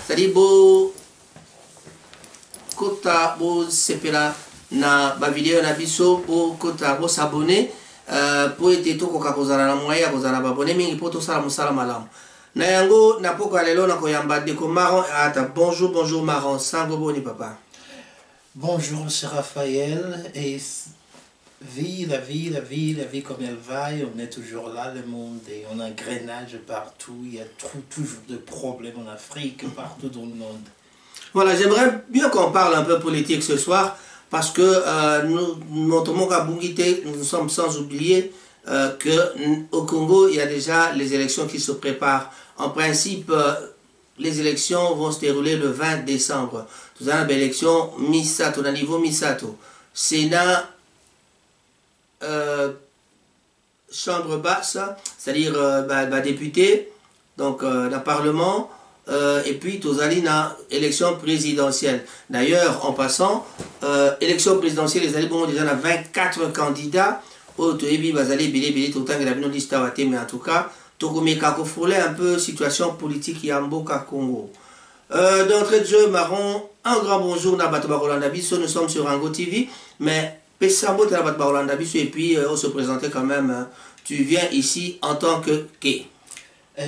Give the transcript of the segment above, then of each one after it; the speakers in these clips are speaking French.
c'est-à-dire beau kota beau sepela na ba vidéo na biso beau kota beau s'abonner pour être tout ko kozala na moya kozala ba abonner mingi pour tout ça musala malamu na yango na poko lelo na koyamba de ko Maron ata bonjour Maron sango boni papa. Bonjour c'est Raphaël et la vie comme elle va et on est toujours là, le monde et on a un grainage partout, il y a toujours de problèmes en Afrique, partout dans le monde. Voilà, j'aimerais bien qu'on parle un peu politique ce soir parce que notre monde a bougité, nous sommes sans oublier qu'au Congo il y a déjà les élections qui se préparent. En principe, les élections vont se dérouler le 20 décembre. Nous avons une élection Misato, au niveau Misato. Sénat, chambre basse, c'est-à-dire député, donc le Parlement, et puis tous allés dans élection présidentielle. D'ailleurs, en passant, élection présidentielle, les alliés déjà 24 candidats. Mais en tout cas, un peu situation politique Yamboka Congo. D'entrée de jeu, Maron, un grand bonjour nous sommes sur Ango TV, mais et puis on se présentait quand même, tu viens ici en tant que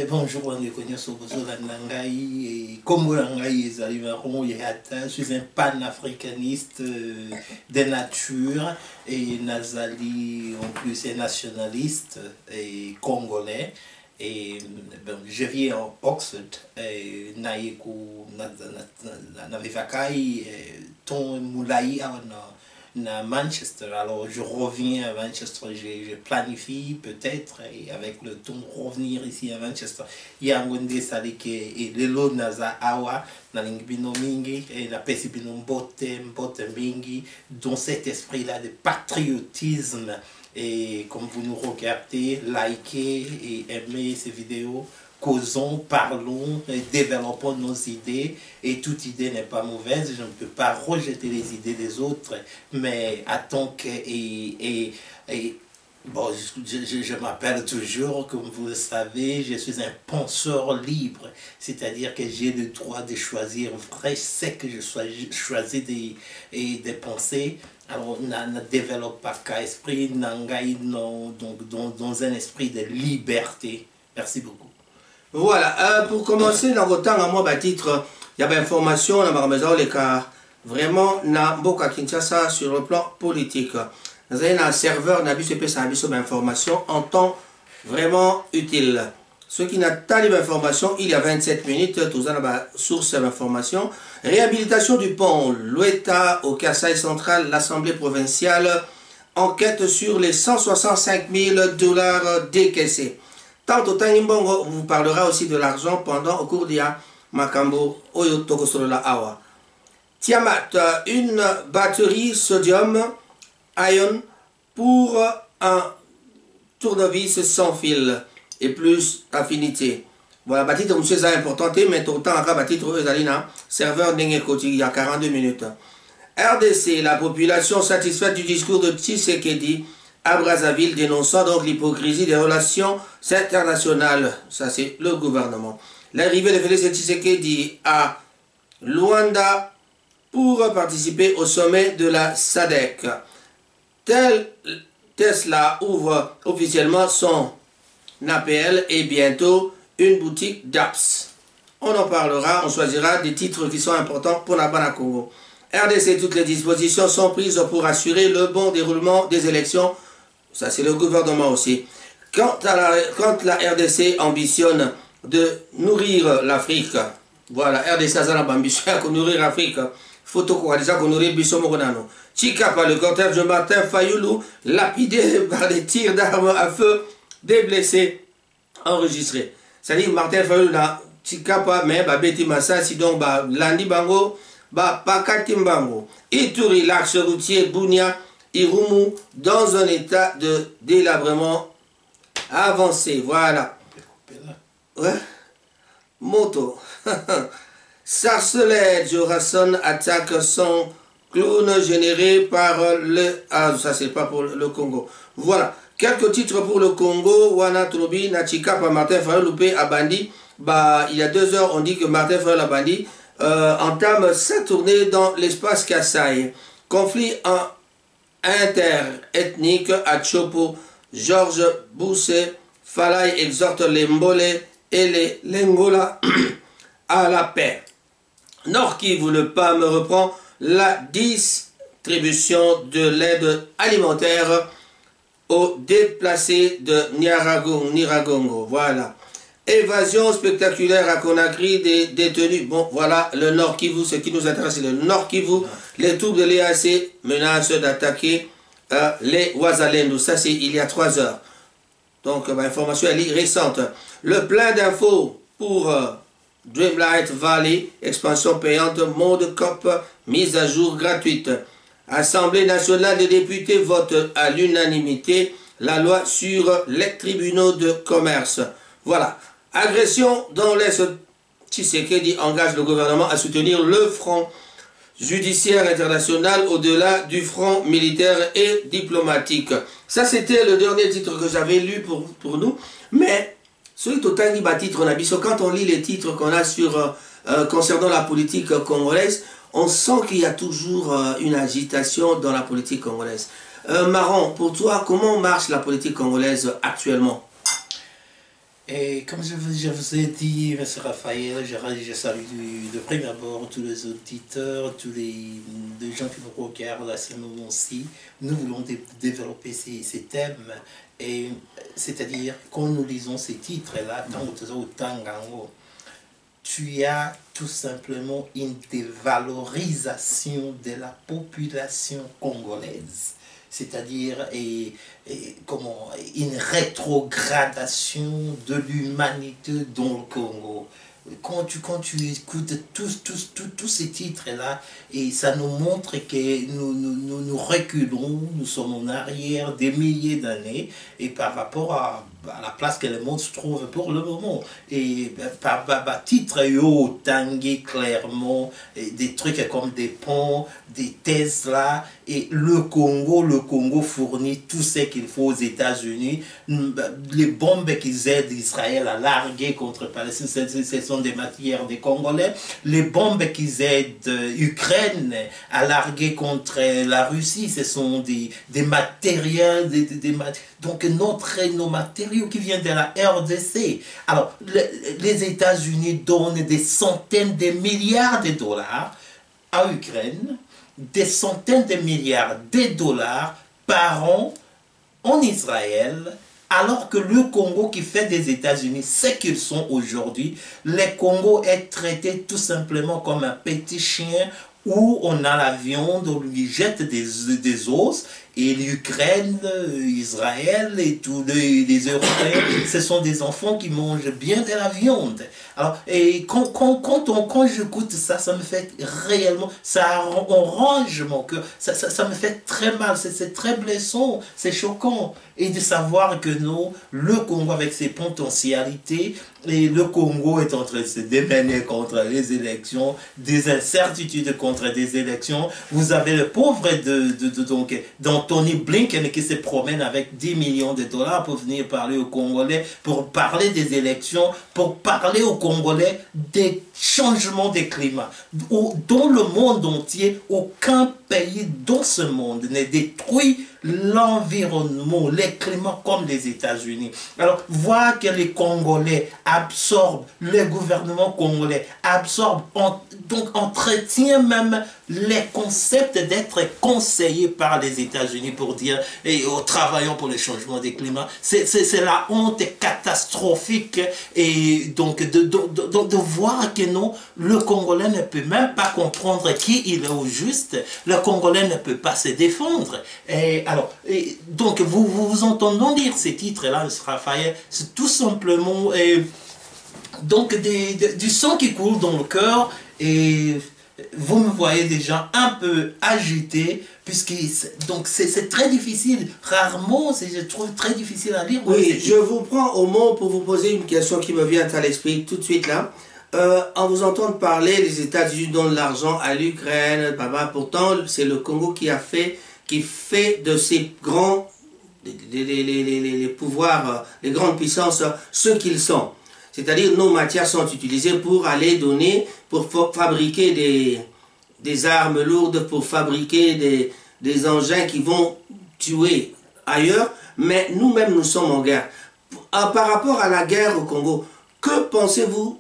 bonjour, on est connu sur Nangaï, Congo Nangaï, je suis un panafricaniste de nature et Nazali en plus est nationaliste et congolais. Et je vis en Oxford, Naïko, Navivakai, Ton Moulaï, à Manchester. Alors je reviens à Manchester, je planifie peut-être avec le temps revenir ici à Manchester. Il y a un gonde salike et le lot naza awa na lingbino mingi et la pesibino mbote mingi dans cet esprit là de patriotisme. Et comme vous nous regardez, likez et aimez ces vidéos, causons, parlons, développons nos idées. Et toute idée n'est pas mauvaise, je ne peux pas rejeter les idées des autres, mais attends que... Bon, je m'appelle toujours, comme vous le savez, je suis un penseur libre, c'est-à-dire que j'ai le droit de choisir vrai ce que je choisis de penser. Alors, on ne développe pas qu'un esprit, donc dans un esprit de liberté. Merci beaucoup. Voilà, pour commencer, dans votre temps, à moi, titre, il y a des informations, dans ma maison, les cas, vraiment, na Mboka Kinshasa sur le plan politique. Nous avons un serveur, n'a d'informations en temps vraiment utile. Ceux qui n'ont pas d'informations, il y a 27 minutes, tout ça, source d'informations. Réhabilitation du pont, l'Oueta au Kasaï central, l'Assemblée provinciale, enquête sur les 165 000 $ décaissés. Tant au Tangimbongo vous parlera aussi de l'argent pendant au cours d'Ia Makambo Oyo Tokosolola Awa. Tiamat, une batterie sodium ion pour un tournevis sans fil et plus affinité. Voilà, bâtitre monsieur ça important, mais autant à bâtitre Eusalina, serveur Nengekoti, il y a 42 minutes. RDC, la population satisfaite du discours de Tshisekedi à Brazzaville, dénonçant donc l'hypocrisie des relations internationales. Ça, c'est le gouvernement. L'arrivée de Félix Tshisekedi à Luanda pour participer au sommet de la SADC. Tesla ouvre officiellement son APL et bientôt une boutique d'apps. On en parlera, on choisira des titres qui sont importants pour la Bana Congo. RDC, toutes les dispositions sont prises pour assurer le bon déroulement des élections. Ça, c'est le gouvernement aussi. Quand la RDC ambitionne de nourrir l'Afrique, voilà, RDC a l'ambition de nourrir l'Afrique. Photo qu'on a déjà nourrir Bissomoronano. Chikapa, le cortège de Martin Fayoulou, lapidé par des tirs d'armes à feu, des blessés enregistrés. C'est-à-dire Martin Fayoulou na Chikapa, mais Beti Massa, si donc Landi Bango, Pakatimbango, Ituri, l'axe routier Bounia, Irumu, dans un état de délabrement avancé. Voilà. Ouais. Moto. Sarcelet, Jorasson attaque son clown généré par le... Ah, ça c'est pas pour le Congo. Voilà. Quelques titres pour le Congo. Wana Trobi, Nachika, Martin Fayoulou, Abandi, bah, il y a 2 heures, on dit que Martin Fayol Labandi entame sa tournée dans l'espace Kasaï. Conflit interethnique à Chopo. Georges Bousse Falay exhorte les Mbole et les Lengola à la paix. Nord Kivu, le PAM reprend la distribution de l'aide alimentaire aux déplacés de Nyiragongo. Voilà. Évasion spectaculaire à Conakry des détenus. Bon, voilà le Nord Kivu. Ce qui nous intéresse, c'est le Nord Kivu. Les troupes de l'EAC menacent d'attaquer les Ouazalendou. Ça, c'est il y a 3 heures. Donc, information elle est récente. Le plein d'infos pour Dreamlight Valley, expansion payante, mode COP, mise à jour gratuite. Assemblée nationale des députés vote à l'unanimité la loi sur les tribunaux de commerce. Voilà. Agression dans l'Est. Tshisekedi engage le gouvernement à soutenir le front judiciaire international au-delà du front militaire et diplomatique. Ça, c'était le dernier titre que j'avais lu pour nous. Mais, quand on lit les titres qu'on a sur, concernant la politique congolaise, on sent qu'il y a toujours une agitation dans la politique congolaise. Maron, pour toi, comment marche la politique congolaise actuellement? Et comme je vous ai dit, M. Raphaël, je salue de prime abord tous les auditeurs, tous les gens qui nous regardent à ce moment-ci. Nous voulons développer ces thèmes, c'est-à-dire quand nous lisons ces titres-là, tu as tout simplement une dévalorisation de la population congolaise. C'est-à-dire une rétrogradation de l'humanité dans le Congo. Quand tu écoutes tous ces titres-là, et ça nous montre que nous reculons, nous sommes en arrière des milliers d'années, et par rapport à la place que le monde se trouve pour le moment. Et par titre, tangué clairement, des trucs comme des ponts, des Tesla, et le Congo fournit tout ce qu'il faut aux États-Unis. Les bombes qu'ils aident Israël à larguer contre Palestine, ce sont des matières des Congolais. Les bombes qu'ils aident Ukraine à larguer contre la Russie, ce sont des matériels, donc nos matériaux qui viennent de la RDC. Alors, les États-Unis donnent des centaines de milliards de dollars à Ukraine, des centaines de milliards de dollars par an en Israël, alors que le Congo qui fait des États-Unis ce qu'ils sont aujourd'hui, le Congo est traité tout simplement comme un petit chien où on a la viande, on lui jette des os, et l'Ukraine, Israël et tous les Européens, ce sont des enfants qui mangent bien de la viande. Alors, et quand j'écoute ça, ça me fait réellement, ça enrage mon cœur, ça me fait très mal, c'est très blessant, c'est choquant. Et de savoir que nous, le Congo avec ses potentialités, et le Congo est en train de se démener contre les élections, des incertitudes contre des élections. Vous avez le pauvre d'Anthony Blinken qui se promène avec 10 millions de dollars pour venir parler aux Congolais, pour parler des élections, pour parler aux Congolais des changements des climats. Dans le monde entier, aucun pays dans ce monde ne détruit l'environnement, les climats comme les États-Unis. Alors, voir que les Congolais absorbent, le gouvernement congolais absorbe, donc entretient même les concepts d'être conseillé par les États-Unis pour dire travaillons pour le changement des climats. C'est la honte catastrophique, et donc de voir que non, le Congolais ne peut même pas comprendre qui il est au juste, le Congolais ne peut pas se défendre. Donc vous entendons dire ces titres-là, M. Raphaël, c'est tout simplement donc du sang qui coule dans le cœur, et vous me voyez déjà un peu agité, puisque c'est très difficile, rarement, je trouve très difficile à lire. Oui, je vous prends au mot pour vous poser une question qui me vient à l'esprit tout de suite là. En vous entendant parler, les États-Unis donnent l'argent à l'Ukraine, pourtant c'est le Congo qui fait de ces grands, les pouvoirs, les grandes puissances, ce qu'ils sont. C'est-à-dire nos matières sont utilisées pour aller donner, pour fabriquer des armes lourdes, pour fabriquer des engins qui vont tuer ailleurs, mais nous-mêmes nous sommes en guerre. Par rapport à la guerre au Congo, que pensez-vous?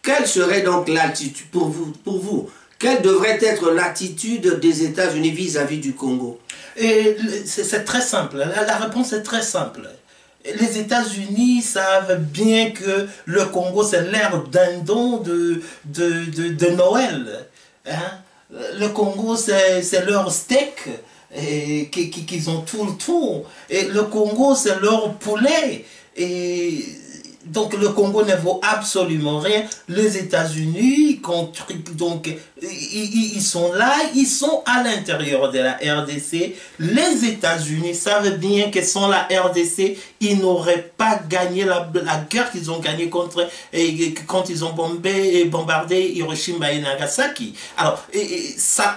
Quelle serait donc l'attitude pour vous? Quelle devrait être l'attitude des États-Unis vis-à-vis du Congo? C'est très simple. La réponse est très simple. Les États-Unis savent bien que le Congo, c'est l'ère dindon de Noël. Hein? Le Congo, c'est leur steak qu'ils ont tout le tour. Et le Congo, c'est leur poulet. Et donc le Congo ne vaut absolument rien. Les États-Unis, donc ils sont là, ils sont à l'intérieur de la RDC. Les États-Unis savent bien que sans la RDC, ils n'auraient pas gagné la guerre qu'ils ont gagnée quand ils ont bombardé Hiroshima et Nagasaki. Alors,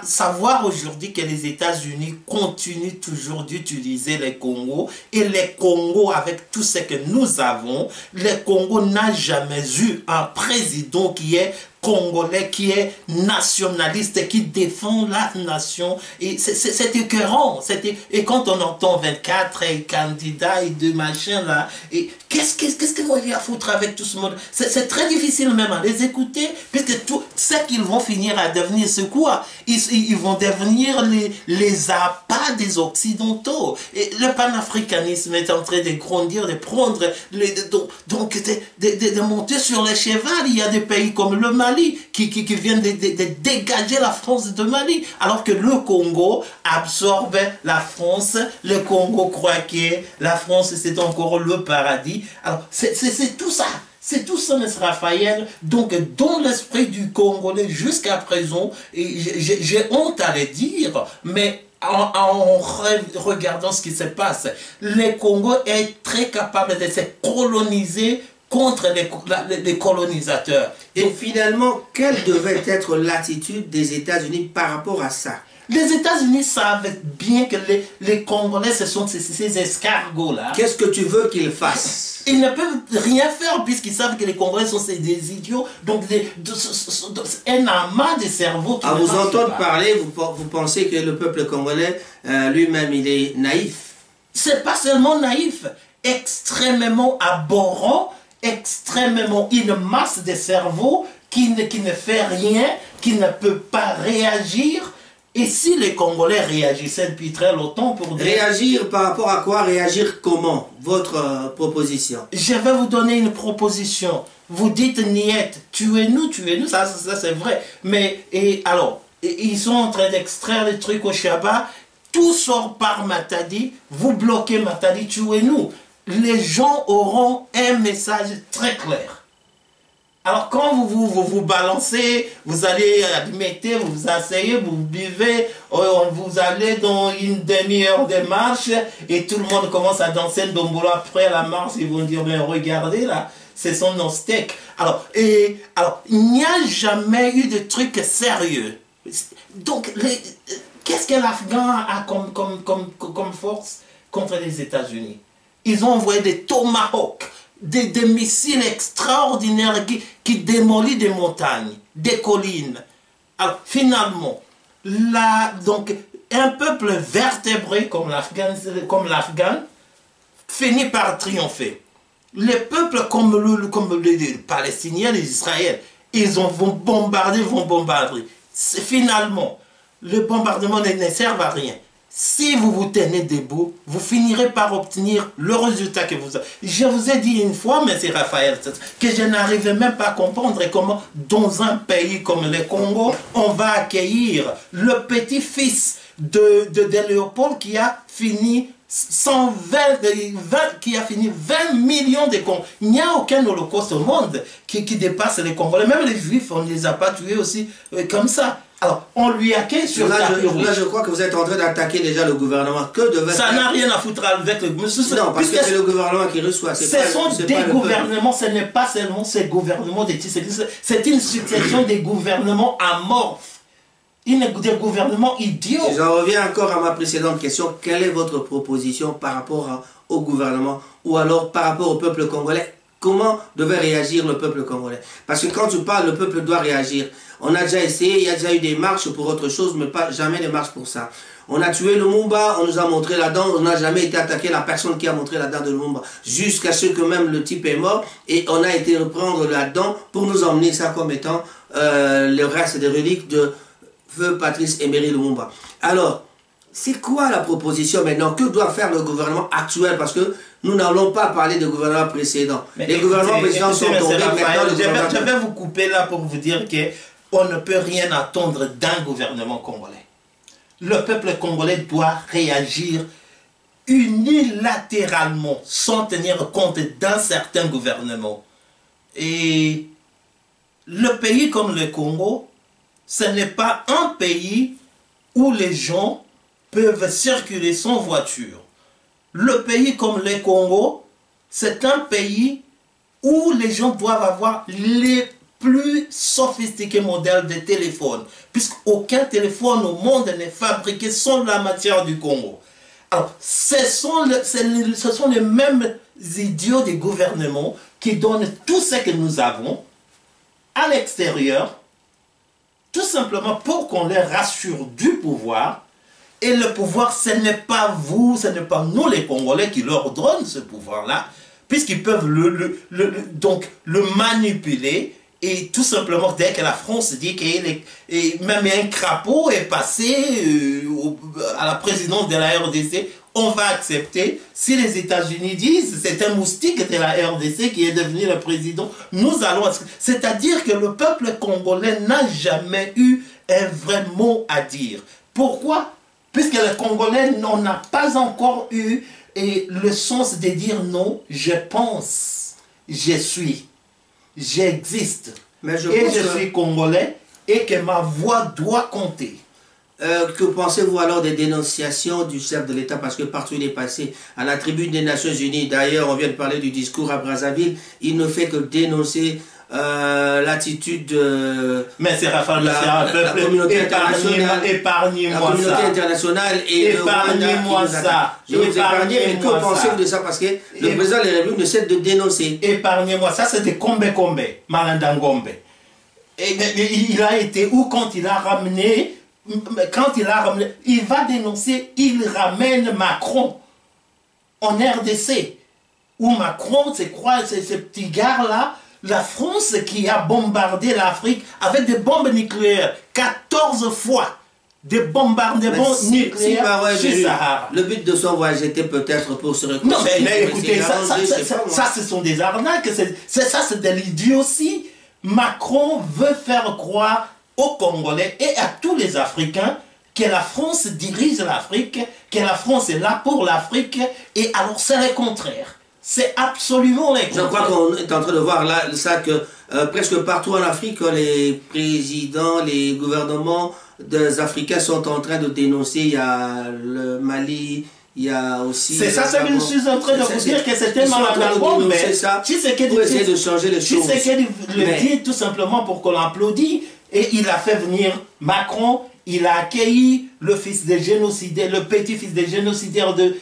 savoir aujourd'hui que les États-Unis continuent toujours d'utiliser les Congos, et les Congos, avec tout ce que nous avons, les Congo n'a jamais eu un président qui est congolais, qui est nationaliste, qui défend la nation. Et c'est écœurant. Et quand on entend 24 candidats et de machins là, et qu'est-ce qu'ils vont y foutre avec tout ce monde? C'est très difficile même à les écouter, puisque tout ce qu'ils vont finir à devenir, c'est quoi? Ils vont devenir les appâts des Occidentaux. Et le panafricanisme est en train de grandir, de prendre, de monter sur les chevals. Il y a des pays comme le Mali qui viennent de dégager la France de Mali, alors que le Congo absorbe la France. Le Congo croit que la France c'est encore le paradis. Alors c'est tout ça. C'est tout ça, M. Raphaël. Donc, dans l'esprit du Congolais jusqu'à présent, j'ai honte à le dire, mais en regardant ce qui se passe, le Congo est très capable de se coloniser contre les colonisateurs. Et finalement, quelle devait être l'attitude des États-Unis par rapport à ça? Les États-Unis savent bien que les Congolais, ce sont ces escargots-là. Qu'est-ce que tu veux qu'ils fassent? Ils ne peuvent rien faire puisqu'ils savent que les Congolais sont des idiots, donc un amas de cerveaux. À vous entendre parler, vous pensez que le peuple congolais lui-même, il est naïf? C'est pas seulement naïf, extrêmement abhorrent, extrêmement une masse de cerveaux qui ne fait rien, qui ne peut pas réagir. Et si les Congolais réagissaient depuis très longtemps pour dire... Réagir par rapport à quoi? Réagir comment? Votre proposition. Je vais vous donner une proposition. Vous dites niet, tuez-nous, ça c'est vrai. Mais, alors, ils sont en train d'extraire les trucs au Chaba, tout sort par Matadi, vous bloquez Matadi, tuez-nous. Les gens auront un message très clair. Alors quand vous balancez, vous allez admettre, vous vous asseyez, vous buvez, vous allez dans une demi-heure de marche et tout le monde commence à danser le dombolo après la marche, ils vont dire mais regardez là, ce sont nos steaks. Alors il n'y a jamais eu de truc sérieux. Donc qu'est-ce que l'Afghan a comme force contre les États-Unis? Ils ont envoyé des tomahawks, des missiles extraordinaires qui démolissent des montagnes, des collines. Alors finalement, donc, un peuple vertébré comme l'Afghan finit par triompher. Les peuples comme les Palestiniens, les Israéliens, vont bombarder. Finalement, le bombardement ne sert à rien. Si vous vous tenez debout, vous finirez par obtenir le résultat que vous avez. Je vous ai dit une fois, M. Raphaël, que je n'arrivais même pas à comprendre comment, dans un pays comme le Congo, on va accueillir le petit-fils de Léopold qui a fini 20 millions de Congolais. Il n'y a aucun holocauste au monde qui dépasse les Congolais. Même les Juifs, on ne les a pas tués aussi comme ça. Alors, on lui accueille sur là, je crois que vous êtes en train d'attaquer déjà le gouvernement. Ça n'a rien à foutre avec le gouvernement. Non, parce que c'est le gouvernement qui reçoit. Ce sont des gouvernements, ce n'est pas seulement ces gouvernements de Tshisekedi, c'est une succession des gouvernements amorphes. Des gouvernements idiots. J'en reviens encore à ma précédente question. Quelle est votre proposition par rapport au gouvernement ou alors par rapport au peuple congolais comment devait réagir le peuple congolais. Parce que quand tu parles, le peuple doit réagir. On a déjà essayé, il y a déjà eu des marches pour autre chose, mais pas jamais des marches pour ça. On a tué Lumumba, on nous a montré la dent, on n'a jamais été attaqué la personne qui a montré la dent de Lumumba. Jusqu'à ce que même le type est mort et on a été reprendre la dent pour nous emmener ça comme étant le reste des reliques de feu Patrice Emery Lumumba. Alors, c'est quoi la proposition maintenant? Que doit faire le gouvernement actuel? Parce que nous n'allons pas parler de gouvernement précédent. Les gouvernements précédents sont tombés. Je vais vous couper là pour vous dire qu'on ne peut rien attendre d'un gouvernement congolais. Le peuple congolais doit réagir unilatéralement, sans tenir compte d'un certain gouvernement. Et le pays comme le Congo, ce n'est pas un pays où les gens peuvent circuler sans voiture. Le pays comme le Congo, c'est un pays où les gens doivent avoir les plus sophistiqués modèles de téléphones, puisqu'aucun téléphone au monde n'est fabriqué sans la matière du Congo. Alors, ce sont les mêmes idiots des gouvernements qui donnent tout ce que nous avons à l'extérieur, tout simplement pour qu'on les rassure du pouvoir. Et le pouvoir, ce n'est pas vous, ce n'est pas nous les Congolais qui leur donnent ce pouvoir-là, puisqu'ils peuvent donc le manipuler. Et tout simplement, dès que la France dit que même un crapaud est passé à la présidence de la RDC, on va accepter. Si les États-Unis disent c'est un moustique de la RDC qui est devenu le président, nous allons... C'est-à-dire que le peuple congolais n'a jamais eu un vrai mot à dire. Pourquoi? Puisque les Congolais n'ont pas encore eu le sens de dire non, je pense, je suis. J'existe et je suis congolais et que ma voix doit compter. Que pensez-vous alors des dénonciations du chef de l'État? Parce que partout il est passé, à la tribune des Nations Unies, d'ailleurs on vient de parler du discours à Brazzaville, il ne fait que dénoncer l'attitude de mais c'est Raphaël, la communauté internationale, épargnez-moi ça. La communauté internationale et épargnez-moi ça. Je vais vous épargner, mais que pensez-vous de ça? Parce que le président de la République ne cesse de dénoncer. Épargnez-moi ça, c'est des Kombe, Malanda-Ngombe. Et il a été où quand il a ramené, il va dénoncer, il ramène Macron en RDC. Où Macron, c'est quoi, ces petits gars-là, la France qui a bombardé l'Afrique avec des bombes nucléaires 14 fois. Des bombardements nucléaires sur Sahara. Le but de son voyage était peut-être pour se réconcilier. Non, mais écoutez, ça, ce sont des arnaques. Ça, c'est de l'idiotie. Macron veut faire croire aux Congolais et à tous les Africains que la France dirige l'Afrique, que la France est là pour l'Afrique, et alors c'est le contraire. C'est absolument le contraire. Je crois qu'on est en train de voir là ça que presque partout en Afrique, les présidents, les gouvernements des Africains sont en train de dénoncer. Il y a le Mali, il y a aussi... C'est ça, je suis en train de vous dire que c'était Malanda-Ngombe, mais Tshisekedi pour essayer de changer les choses. Tshisekedi le dit tout simplement pour qu'on l'applaudisse, et il a fait venir Macron, il a accueilli le fils des génocidaires, le petit-fils des génocidaires de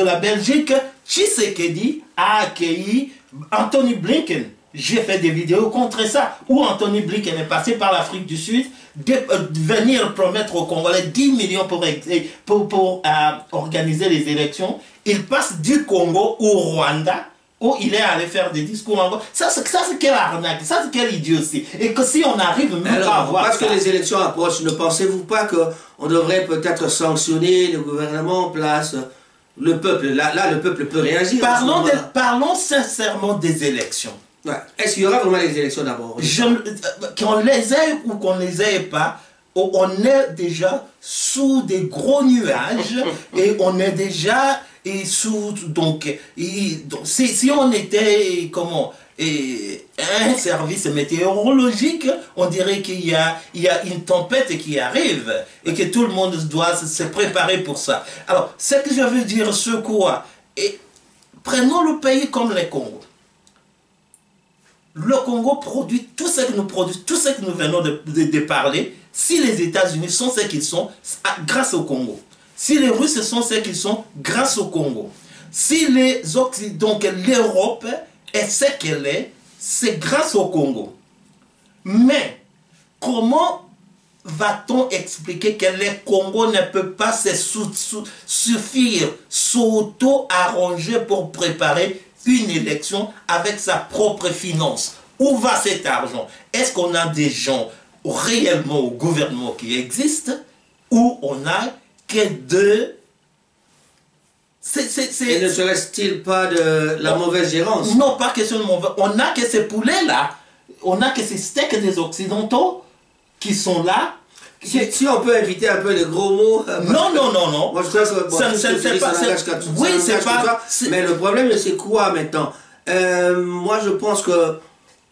la Belgique. Tshisekedi a accueilli Anthony Blinken. J'ai fait des vidéos contre ça, où Anthony Blinken est passé par l'Afrique du Sud, venir promettre aux Congolais 10 millions pour organiser les élections. Il passe du Congo au Rwanda, où il est allé faire des discours en Congo. Ça c'est quelle arnaque, ça c'est quelle idiotie. Et que si on arrive même pas à voir parce ça, que les élections approchent, ne pensez-vous pas qu'on devrait peut-être sanctionner le gouvernement en place? Le peuple, là le peuple peut réagir. Parlons sincèrement des élections. Ouais. Est-ce qu'il y aura vraiment les élections d'abord? Qu'on les ait ou qu'on les ait pas, on est déjà sous des gros nuages et on est déjà sous... Donc si on était, un service météorologique, on dirait qu'il y a une tempête qui arrive et que tout le monde doit se préparer pour ça. Alors, ce que je veux dire, c'est quoi? Prenons le pays comme le Congo. Le Congo produit tout ce que nous produisons, tout ce que nous venons de parler. Si les États-Unis sont ce qu'ils sont, grâce au Congo. Si les Russes sont ce qu'ils sont, grâce au Congo. Si les Occidentaux, donc l'Europe est ce qu'elle est, c'est grâce au Congo. Mais comment va-t-on expliquer que le Congo ne peut pas se suffire, s'auto-arranger pour préparer une élection avec sa propre finance? Où va cet argent? Est-ce qu'on a des gens réellement au gouvernement qui existent ou on a que deux? Et ne serait-il pas de la mauvaise gérance? Non, pas question de mauvaise. On a que ces poulets-là, on a que ces steaks des Occidentaux qui sont là. Si on peut éviter un peu les gros mots. Non. Moi, je crois que c'est pas. Oui, c'est pas. Mais le problème, c'est quoi maintenant? Moi, je pense que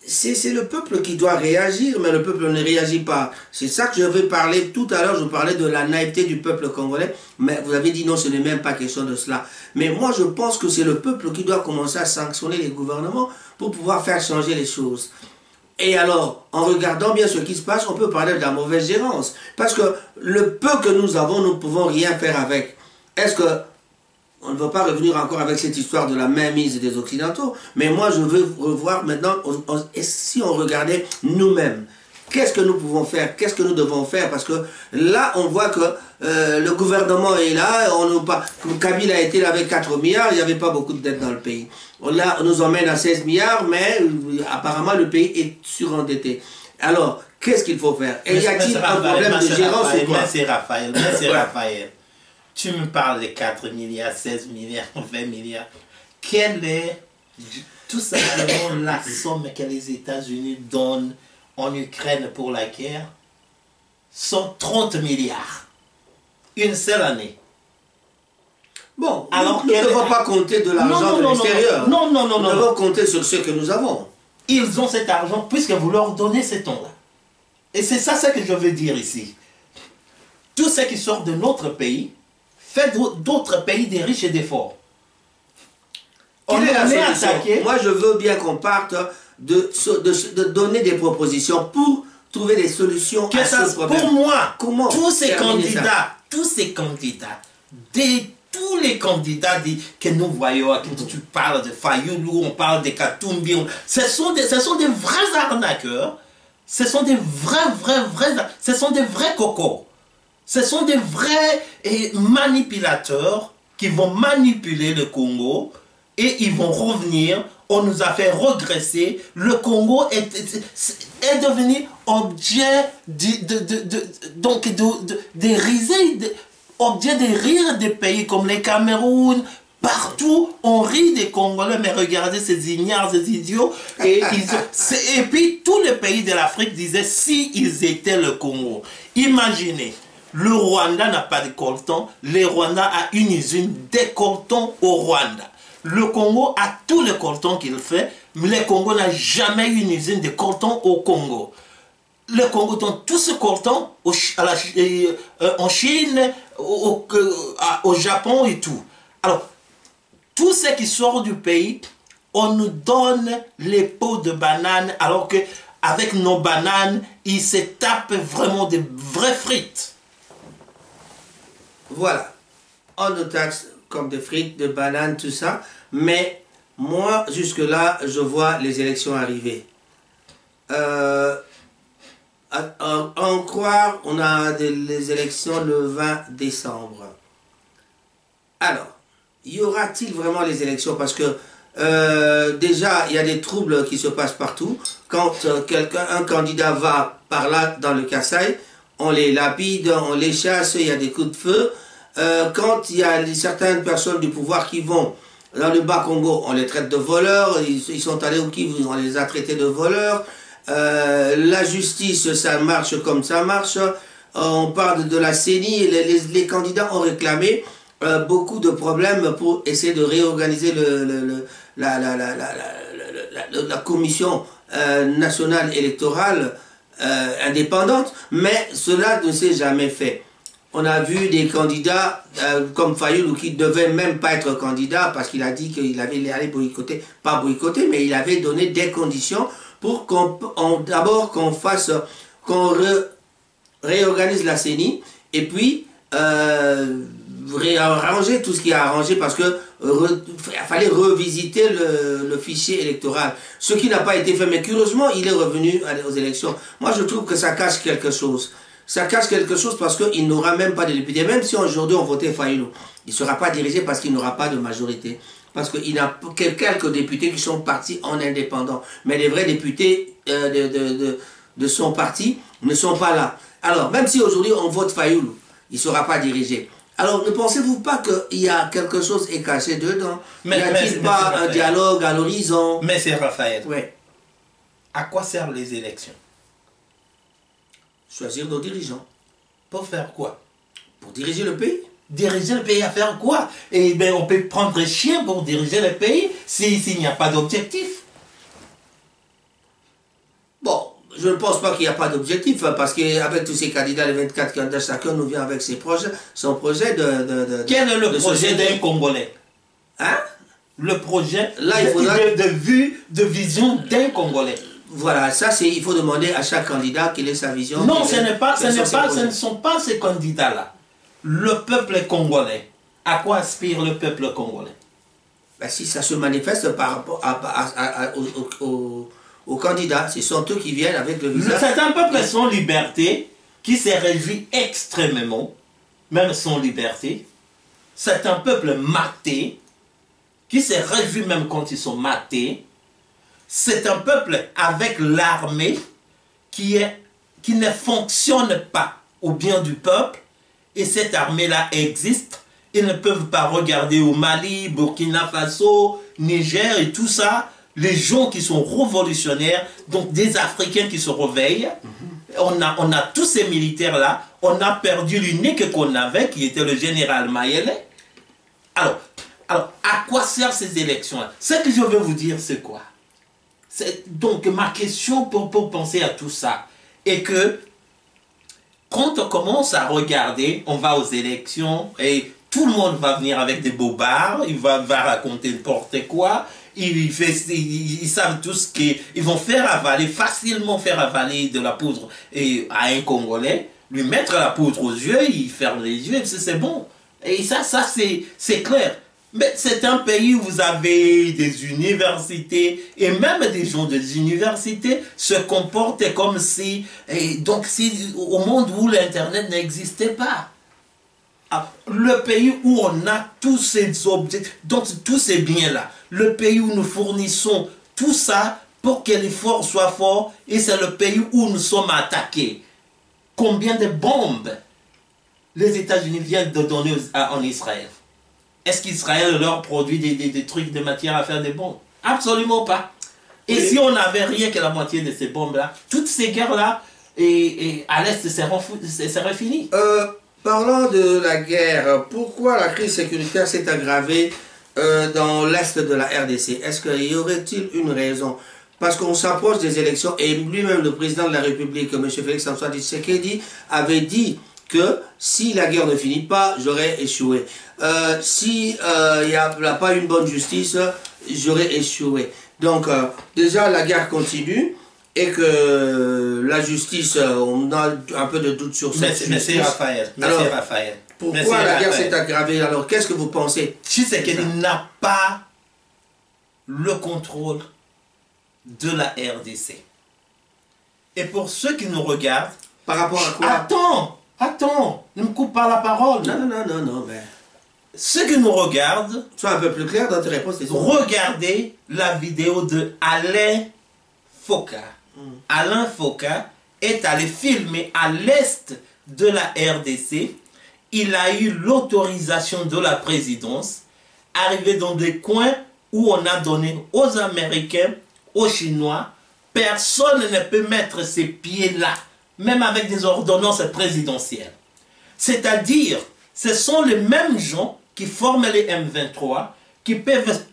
c'est le peuple qui doit réagir, mais le peuple ne réagit pas. C'est ça que je veux parler. Tout à l'heure, je parlais de la naïveté du peuple congolais, mais vous avez dit non, ce n'est même pas question de cela. Mais moi, je pense que c'est le peuple qui doit commencer à sanctionner les gouvernements pour pouvoir faire changer les choses. Et alors, en regardant bien ce qui se passe, on peut parler de la mauvaise gérance. Parce que le peu que nous avons, nous ne pouvons rien faire avec. Est-ce que on ne va pas revenir encore avec cette histoire de la mainmise des Occidentaux, mais moi je veux revoir maintenant, si on regardait nous-mêmes, qu'est-ce que nous pouvons faire, qu'est-ce que nous devons faire, parce que là on voit que le gouvernement est là, Kabila a été là avec 4 milliards, il n'y avait pas beaucoup de dettes dans le pays. Là on nous emmène à 16 milliards, mais apparemment le pays est surendetté. Alors, qu'est-ce qu'il faut faire? Et y a-t-il un problème de gérance ou quoi? Merci Raphaël. Tu me parles de 4 milliards, 16 milliards, 20 milliards. Quelle est tout simplement la somme que les États-Unis donnent en Ukraine pour la guerre? 130 milliards. Une seule année. Bon, alors nous ne devons pas compter de l'argent de l'extérieur. Non. Nous devons compter sur ce que nous avons. Ils ont cet argent puisque vous leur donnez ce temps-là. Et c'est ça ce que je veux dire ici. Tout ce qui sort de notre pays fait d'autres pays des riches et des forts. Quelle est la solution? Moi, je veux bien qu'on parte de donner des propositions pour trouver des solutions à ce problème. Pour moi, comment tous ces candidats, tous les candidats que nous voyons, quand tu parles de Fayoulou, on parle de Katumbi, ce sont des vrais arnaqueurs, ce sont des vrais cocos. Ce sont des vrais manipulateurs qui vont manipuler le Congo et ils vont revenir. On nous a fait regresser. Le Congo est devenu objet objet de rire des pays comme les Cameroun. Partout, on rit des Congolais, mais regardez ces ignares, ces idiots. Et puis, tous les pays de l'Afrique disaient si ils étaient le Congo. Imaginez. Le Rwanda n'a pas de coltan. Le Rwanda a une usine de coltan au Rwanda. Le Congo a tout le coltan qu'il fait, mais le Congo n'a jamais eu une usine de coltan au Congo. Le Congo donne tout ce coltan en Chine, au Japon et tout. Alors, tout ce qui sort du pays, on nous donne les pots de bananes, alors qu'avec nos bananes, ils se tapent vraiment des vraies frites. Voilà, on nous taxe comme des frites, des bananes, tout ça, mais moi, jusque-là, je vois les élections arriver. En croire, on a les élections le 20 décembre. Alors, y aura-t-il vraiment les élections? Parce que déjà, il y a des troubles qui se passent partout. Quand un candidat va par là dans le Kasaï, on les lapide, on les chasse, il y a des coups de feu. Quand il y a certaines personnes du pouvoir qui vont dans le Bas-Congo, on les traite de voleurs, ils sont allés au Kivu, on les a traités de voleurs. La justice, ça marche comme ça marche. On parle de la CENI, les candidats ont réclamé beaucoup de problèmes pour essayer de réorganiser la commission nationale électorale indépendante, mais cela ne s'est jamais fait. On a vu des candidats comme Fayoulou qui ne devait même pas être candidat parce qu'il a dit qu'il allait boycotter, pas boycotter, mais il avait donné des conditions pour d'abord qu'on réorganise la CENI et puis réarranger tout ce qui a arrangé parce que fallait revisiter le fichier électoral. Ce qui n'a pas été fait, mais curieusement, il est revenu aux élections. Moi, je trouve que ça cache quelque chose. Ça cache quelque chose parce qu'il n'aura même pas de députés. Même si aujourd'hui on votait Fayoulou, il ne sera pas dirigé parce qu'il n'aura pas de majorité. Parce qu'il y a quelques députés qui sont partis en indépendant. Mais les vrais députés de son parti ne sont pas là. Alors, même si aujourd'hui on vote Fayoulou, il ne sera pas dirigé. Alors, ne pensez-vous pas qu'il y a quelque chose est caché dedans? N'y a-t-il pas un dialogue à l'horizon? Mais c'est Raphaël. Oui. À quoi servent les élections? Choisir nos dirigeants. Pour faire quoi? Pour diriger le pays. Diriger le pays à faire quoi? Eh bien, on peut prendre un chien pour diriger le pays s'il n'y a pas d'objectif. Bon, je ne pense pas qu'il n'y a pas d'objectif, parce qu'avec tous ces candidats, les 24 candidats, chacun nous vient avec ses projets, son projet de Quel est le projet d'un Congolais? Hein? Le projet là, il faudra... de vision d'un Congolais. Voilà, ça c'est, il faut demander à chaque candidat quelle est sa vision. Non, ce ne sont pas ces candidats-là. Le peuple congolais. À quoi aspire le peuple congolais? Ben, si ça se manifeste par rapport aux candidats, ce sont eux qui viennent avec le visage. C'est un peuple sans liberté qui s'est réjoui extrêmement, même sans liberté. C'est un peuple maté qui s'est réjoui même quand ils sont matés. C'est un peuple avec l'armée qui ne fonctionne pas au bien du peuple. Et cette armée-là existe. Ils ne peuvent pas regarder au Mali, Burkina Faso, Niger et tout ça. Les gens qui sont révolutionnaires, donc des Africains qui se réveillent. On a tous ces militaires-là. On a perdu l'unique qu'on avait, qui était le général Mayele. Alors, à quoi servent ces élections-là? Ce que je veux vous dire, c'est quoi? Donc, ma question pour penser à tout ça est que quand on commence à regarder, on va aux élections et tout le monde va venir avec des bobards, il va raconter n'importe quoi, ils savent tous qu'ils vont facilement faire avaler de la poudre à un Congolais, lui mettre la poudre aux yeux, il ferme les yeux, c'est bon. Et ça c'est clair. Mais c'est un pays où vous avez des universités et même des gens des universités se comportent comme si, au monde où l'internet n'existait pas. Le pays où on a tous ces objets, donc tous ces biens-là, le pays où nous fournissons tout ça pour que l'effort soit fort, et c'est le pays où nous sommes attaqués. Combien de bombes les États-Unis viennent de donner en Israël? Est-ce qu'Israël leur produit des trucs, des matières à faire des bombes? Absolument pas. Et oui. Si on n'avait rien que la moitié de ces bombes-là, toutes ces guerres-là, à l'Est, serait fini. Parlant de la guerre, pourquoi la crise sécuritaire s'est aggravée dans l'Est de la RDC? Est-ce qu'il y aurait-il une raison? Parce qu'on s'approche des élections et lui-même, le président de la République, M. Félix-Antoine Tshisekedi, avait dit que si la guerre ne finit pas, j'aurais échoué. Si il n'y a pas une bonne justice, j'aurais échoué. Donc, déjà, la guerre continue et que la justice, on a un peu de doute sur cette justice. Monsieur Raphaël. Alors, pourquoi la guerre s'est aggravée? Alors, qu'est-ce que vous pensez? Tshisekedi n'a pas le contrôle de la RDC. Et pour ceux qui nous regardent... Par rapport à quoi? Attends, ne me coupe pas la parole. Non, mais... Ceux qui nous regardent... Sois un peu plus clair dans tes réponses. Regardez la vidéo de Alain Foka. Alain Foka est allé filmer à l'est de la RDC. Il a eu l'autorisation de la présidence, arrivé dans des coins où on a donné aux Américains, aux Chinois, personne ne peut mettre ses pieds là, même avec des ordonnances présidentielles. C'est-à-dire, ce sont les mêmes gens qui forment les M23, qui peuvent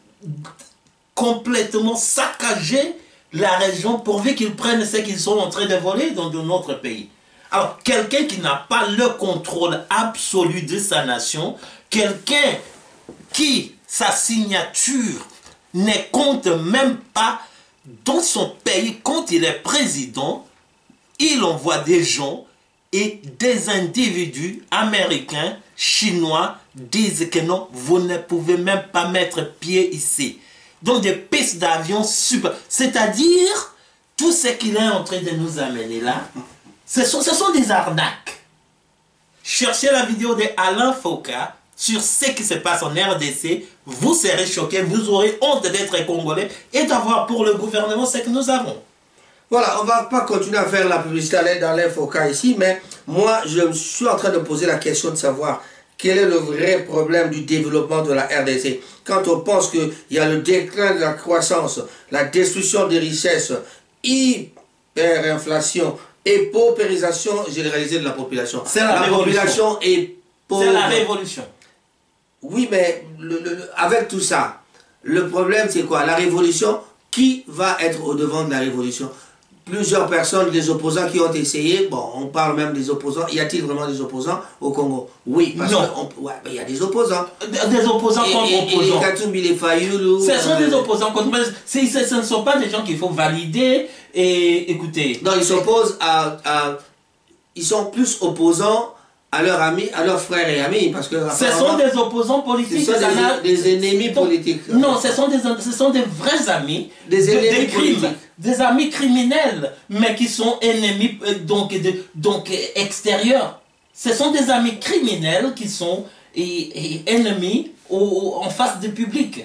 complètement saccager la région pourvu qu'ils prennent ce qu'ils sont en train de voler dans notre pays. Alors, quelqu'un qui n'a pas le contrôle absolu de sa nation, quelqu'un qui, sa signature, ne compte même pas dans son pays quand il est président, il envoie des gens et des individus américains, chinois, disent que non, vous ne pouvez même pas mettre pied ici. Donc des pistes d'avion super. C'est-à-dire, tout ce qu'il est en train de nous amener là, ce sont des arnaques. Cherchez la vidéo de Alain Foucault sur ce qui se passe en RDC, vous serez choqués, vous aurez honte d'être Congolais et d'avoir pour le gouvernement ce que nous avons. Voilà, on ne va pas continuer à faire la publicité d'Alain Foucault ici, mais moi, je suis en train de poser la question de savoir quel est le vrai problème du développement de la RDC. Quand on pense qu'il y a le déclin de la croissance, la destruction des richesses, hyperinflation et paupérisation généralisée de la population. C'est la révolution. Population est pauvre. C'est la révolution. Oui, mais avec tout ça, le problème c'est quoi? La révolution, qui va être au devant de la révolution? Plusieurs personnes, des opposants qui ont essayé, bon, on parle même des opposants. Y a-t-il vraiment des opposants au Congo? Oui, parce que ouais, il y a des opposants. Des opposants contre opposants. Ce sont des opposants contre. Ce ne sont pas des gens qu'il faut valider et écouter. Non, ils s'opposent ils sont plus opposants à leurs amis, à leurs frères et amis, parce que ce sont des opposants politiques. Ce sont des ennemis politiques. Non, ce sont des vrais amis. Des ennemis crimes, des amis criminels, mais qui sont ennemis donc extérieurs. Ce sont des amis criminels qui sont ennemis en face du public.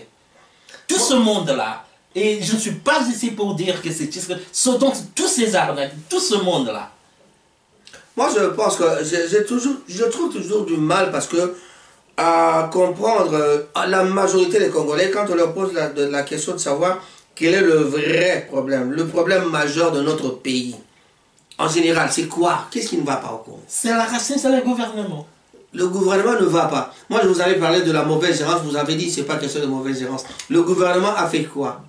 Tout ce monde-là, et je ne suis pas ici pour dire que c'est donc tous ces arnaques, tout ce monde-là. Moi, je pense que je trouve toujours du mal parce que à comprendre la majorité des Congolais, quand on leur pose la question de savoir quel est le vrai problème, le problème majeur de notre pays, en général, c'est quoi? Qu'est-ce qui ne va pas au Congo? C'est la racine, c'est le gouvernement. Le gouvernement ne va pas. Moi, je vous avais parlé de la mauvaise gérance, vous avez dit que ce n'est pas question de mauvaise gérance. Le gouvernement a fait quoi?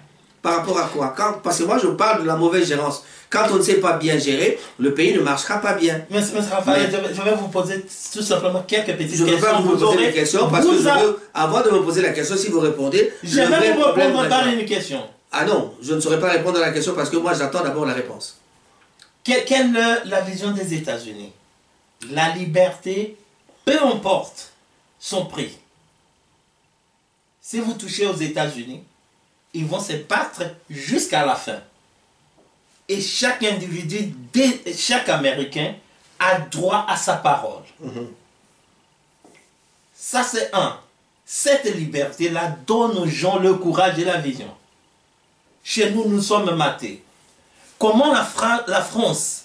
Par rapport à quoi? Parce que moi, je parle de la mauvaise gérance. Quand on ne sait pas bien gérer, le pays ne marchera pas bien. Mais Raphaël, je vais vous poser tout simplement quelques petites questions. Je ne veux pas vous poser des questions parce que avant de me poser la question, si vous répondez... Je vais vous répondre par une question. Ah non, je ne saurais pas répondre à la question parce que moi, j'attends d'abord la réponse. Quelle est la vision des États-Unis? La liberté, peu importe son prix. Si vous touchez aux États-Unis, ils vont se battre jusqu'à la fin. Et chaque individu, chaque Américain a droit à sa parole. Ça c'est un. Cette liberté-là donne aux gens le courage et la vision. Chez nous, nous sommes matés. Comment la France,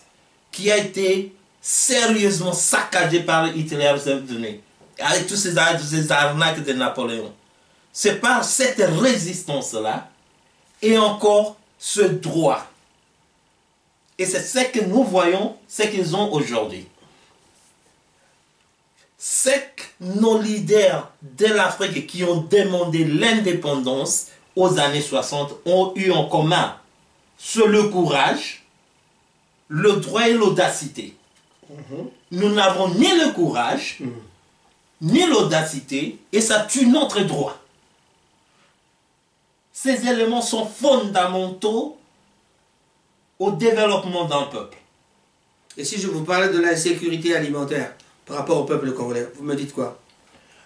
qui a été sérieusement saccagée par Hitler, avec tous ces arnaques de Napoléon, c'est par cette résistance-là et encore ce droit. Et c'est ce que nous voyons, ce qu'ils ont aujourd'hui. C'est que nos leaders de l'Afrique qui ont demandé l'indépendance aux années 60 ont eu en commun c'est le courage, le droit et l'audacité. Nous n'avons ni le courage, ni l'audacité, et ça tue notre droit. Ces éléments sont fondamentaux au développement d'un peuple. Et si je vous parlais de l'insécurité alimentaire par rapport au peuple congolais, vous me dites quoi?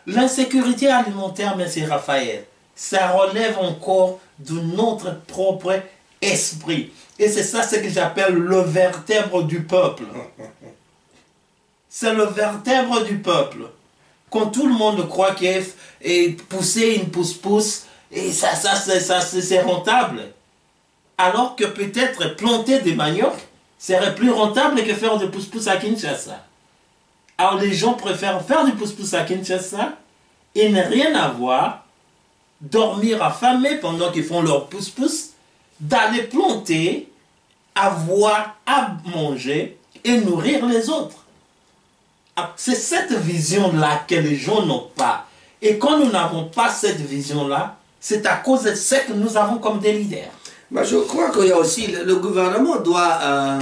L'insécurité alimentaire, M. Raphaël, ça relève encore de notre propre esprit. Et c'est ça ce que j'appelle le vertèbre du peuple. C'est le vertèbre du peuple. Quand tout le monde croit que pousser une pousse-pousse, et ça c'est rentable. Alors que peut-être planter des maniocs serait plus rentable que faire des pousse-pousse à Kinshasa. Alors les gens préfèrent faire du pousse-pousse à Kinshasa et ne rien avoir, dormir affamés pendant qu'ils font leur pousse-pousse, d'aller planter, avoir à manger et nourrir les autres. C'est cette vision-là que les gens n'ont pas. Et quand nous n'avons pas cette vision-là, c'est à cause de ce que nous avons comme des leaders. Mais je crois qu'il y a aussi, le gouvernement doit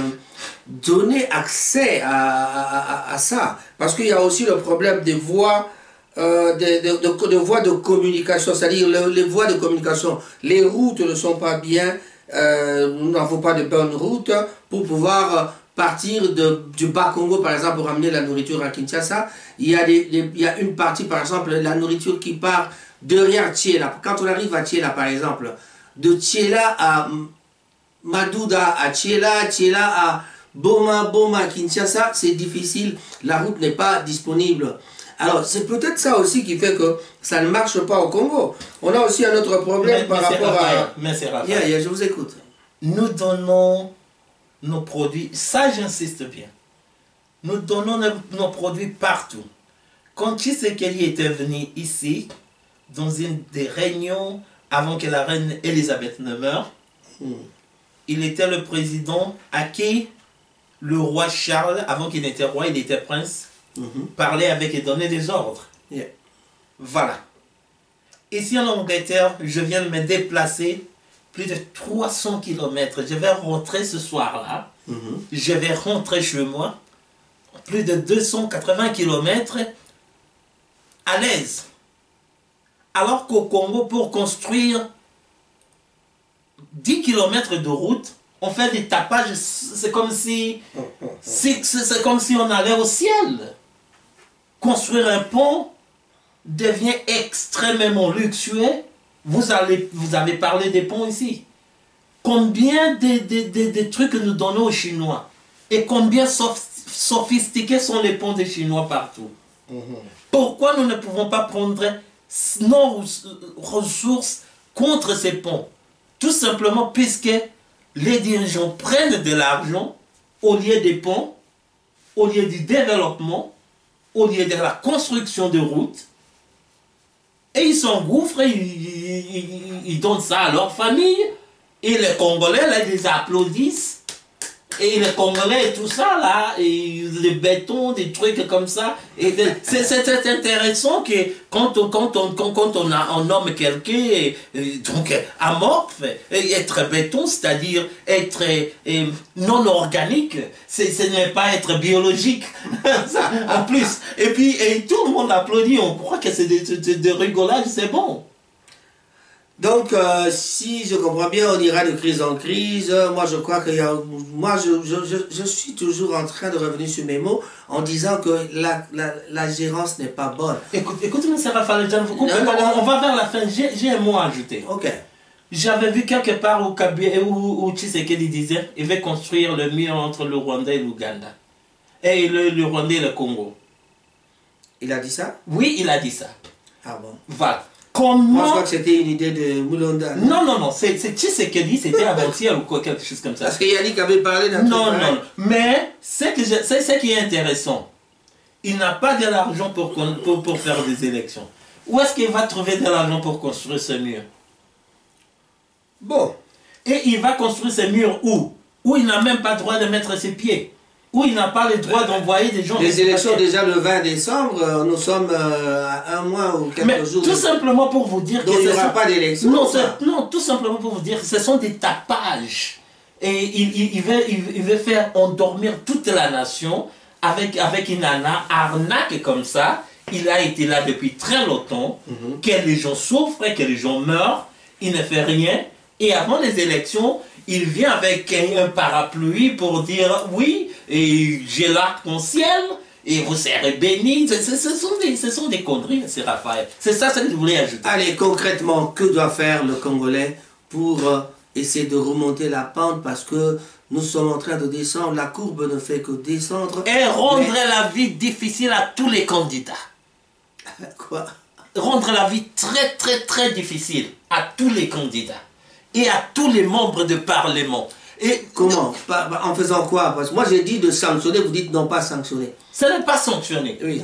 donner accès à ça. Parce qu'il y a aussi le problème des voies, voies de communication, c'est-à-dire les voies de communication. Les routes ne sont pas bien, nous n'avons pas de bonne route pour pouvoir partir du Bas-Congo, par exemple, pour ramener la nourriture à Kinshasa. Il y a une partie, par exemple, la nourriture qui part derrière Thiela. Quand on arrive à Thiela, par exemple, de Thiela à Madouda, à Thiela, Thiela à Boma, Kinshasa, c'est difficile. La route n'est pas disponible. Alors, c'est peut-être ça aussi qui fait que ça ne marche pas au Congo. On a aussi un autre problème par rapport à... Mais c'est Raphaël. Je vous écoute. Nous donnons nos produits, ça j'insiste bien, nous donnons nos produits partout. Quand Tshisekedi était venu ici, dans une des réunions avant que la reine Elisabeth ne meure, il était le président à qui le roi Charles, avant qu'il n'était roi, il était prince, parlait avec et donnait des ordres. Voilà. Ici en Angleterre, je viens de me déplacer plus de 300 km. Je vais rentrer ce soir-là. Je vais rentrer chez moi. Plus de 280 km à l'aise. Alors qu'au Congo, pour construire 10 km de route, on fait des tapages. C'est comme si on allait au ciel. Construire un pont devient extrêmement luxueux. Vous avez parlé des ponts ici. Combien de trucs que nous donnons aux Chinois et combien sophistiqués sont les ponts des Chinois partout. Pourquoi nous ne pouvons pas prendre nos ressources contre ces ponts? Tout simplement puisque les dirigeants prennent de l'argent au lieu des ponts, au lieu du développement, au lieu de la construction de routes. Et ils s'engouffrent, ils donnent ça à leur famille. Et les Congolais, là, ils les applaudissent. Et les Congolais et tout ça, là, et les bétons, des trucs comme ça. C'est intéressant que quand on nomme quelqu'un, donc amorphe, être béton, c'est-à-dire être non organique, ce n'est pas être biologique. En plus. Et puis, tout le monde applaudit, on croit que c'est de rigolade, c'est bon. Donc, si je comprends bien, on ira de crise en crise. Moi, je crois qu'il y a... Moi, je suis toujours en train de revenir sur mes mots en disant que la gérance n'est pas bonne. Écoute-moi, ça va falloir... On va vers la fin. J'ai un mot à ajouter. Ok. J'avais vu quelque part où Tshisekedi disait qu'il veut construire le mur entre le Rwanda et l'Ouganda. Et le Rwanda et le Congo. Il a dit ça? Oui, il a dit ça. Ah bon? Voilà. Comment... Moi, je crois que c'était une idée de Moulonda. Non, c'est Tshisekedi, c'était avant-hier ou quelque chose comme ça. Parce que Yannick avait parlé d'un truc. Non, mais c'est ce qui est intéressant. Il n'a pas de l'argent pour faire des élections. Où est-ce qu'il va trouver de l'argent pour construire ce mur? Bon. Et il va construire ce mur où? Où il n'a même pas le droit de mettre ses pieds. Où il n'a pas le droit d'envoyer des gens... Les élections déjà le 20 décembre, nous sommes à un mois ou quelques jours. Tout simplement pour vous dire donc il n'y aura pas d'élection. Non, tout simplement pour vous dire que ce sont des tapages. Et il veut faire endormir toute la nation avec une arnaque comme ça. Il a été là depuis très longtemps, que les gens souffrent, que les gens meurent, il ne fait rien. Et avant les élections, il vient avec un parapluie pour dire oui, et j'ai l'arc-en-ciel, et vous serez bénis. Ce sont des conneries, c'est Raphaël. C'est ça que je voulais ajouter. Allez, concrètement, que doit faire le Congolais pour essayer de remonter la pente, parce que nous sommes en train de descendre, la courbe ne fait que descendre. Et rendre la vie difficile à tous les candidats. Quoi? Rendre la vie très très très difficile à tous les candidats. Et à tous les membres de parlement. Et comment? En faisant quoi? Parce que moi j'ai dit de sanctionner, vous dites non pas sanctionner. Ce n'est pas sanctionner. Oui.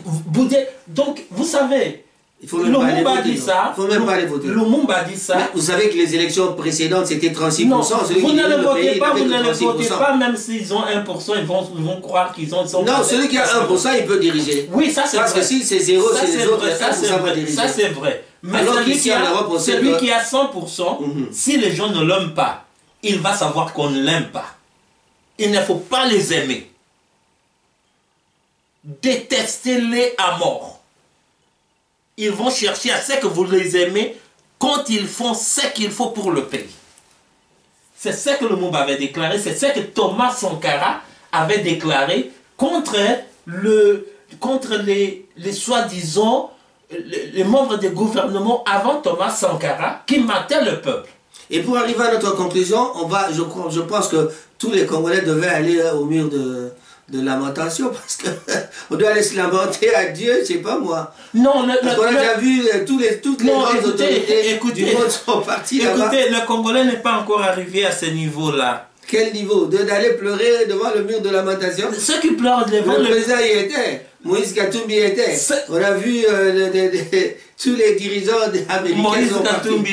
Donc vous savez, il faut même pas aller voter. Il faut même pas aller voter. Lumumba dit ça. Mais vous savez que les élections précédentes c'était 36%. Non, vous ne le votez pas, même s'ils ont 1%, ils vont croire qu'ils ont... Non, celui qui a 1%, il peut diriger. Oui, ça c'est vrai. Parce que si c'est 0, c'est les autres, ça c'est vrai. Mais celui qui a 100%, si les gens ne l'aiment pas, il va savoir qu'on ne l'aime pas. Il ne faut pas les aimer. Détestez-les à mort. Ils vont chercher à ce que vous les aimez quand ils font ce qu'il faut pour le pays. C'est ce que Lumumba avait déclaré, c'est ce que Thomas Sankara avait déclaré contre les soi-disant les membres du gouvernement avant Thomas Sankara qui mataient le peuple. Et pour arriver à notre conclusion, je pense que tous les Congolais devaient aller au mur de lamentation parce qu'on doit aller se lamenter à Dieu, je sais pas moi. Non, parce qu'on a déjà vu toutes les grandes autorités du monde sont parties là-bas. Écoutez, le Congolais n'est pas encore arrivé à ce niveau-là. Quel niveau? D'aller pleurer devant le mur de lamentation? Ceux qui pleurent devant le président y était, Moïse Katumbi y était. On a vu tous les dirigeants américains. Moïse Katumbi,